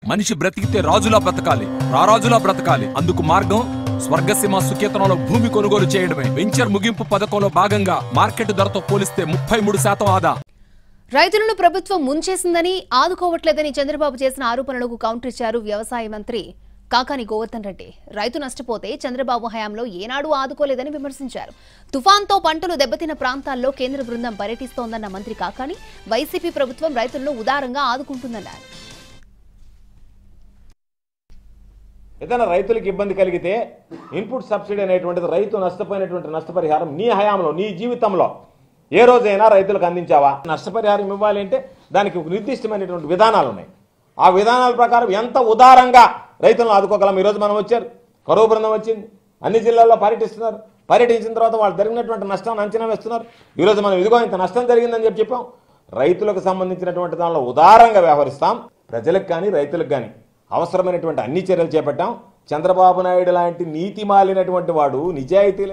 మనిషి బ్రతికితే రాజులా బ్రతకాలి, రారాజులా బ్రతకాలి. అందుకు మార్గం స్వర్గసీమ సుకేతనంలో భూమి కొనుగోలు చేయడమే. వెంచర్ ముగింపు పథకంలో భాగంగా మార్కెట్ ధరతో పోలిస్తే 33% ఆదా. రైతులను ప్రభుత్వం ముంచేసిందని, ఆదుకోవట్లేదని చంద్రబాబు చేసిన ఆరోపణలకు కౌంటర్ ఇచ్చారు వ్యవసాయ మంత్రి కాకాని గోవర్ధన్ రెడ్డి. రైతు నష్టపోతే చంద్రబాబు హయాంలో ఏనాడు ఆదుకోలేదని విమర్శించారు. తుఫాన్తో పంటలు దెబ్బతిన్న ప్రాంతాల్లో కేంద్ర బృందం పర్యటిస్తోందన్న మంత్రి కాకాని, వైసీపీ ప్రభుత్వం రైతులను ఉదారంగా ఆదుకుంటుందన్నారు. ఏదైనా రైతులకు ఇబ్బంది కలిగితే ఇన్పుట్ సబ్సిడీ అనేటువంటిది రైతు నష్టపోయినటువంటి నష్టపరిహారం నీ హయాంలో, నీ జీవితంలో ఏ రోజైనా రైతులకు అందించావా? నష్టపరిహారం ఇవ్వాలి అంటే దానికి నిర్దిష్టమైనటువంటి విధానాలు ఉన్నాయి. ఆ విధానాల ప్రకారం ఎంత ఉదారంగా రైతులను ఆదుకోగలం. ఈరోజు మనం వచ్చారు, కరువు బృందం వచ్చింది, అన్ని జిల్లాల్లో పర్యటిస్తున్నారు. పర్యటించిన తర్వాత వాళ్ళు జరిగినటువంటి నష్టాన్ని అంచనా వేస్తున్నారు. ఈరోజు మనం ఇదిగో ఇంత నష్టం జరిగిందని చెప్పాం. రైతులకు సంబంధించినటువంటి దానిలో ఉదారంగా వ్యవహరిస్తాం. ప్రజలకు కానీ రైతులకు కానీ అవసరమైనటువంటి అన్ని చర్యలు చేపట్టాం. చంద్రబాబు నాయుడు లాంటి నీతి మాలినటువంటి వాడు, నిజాయితీ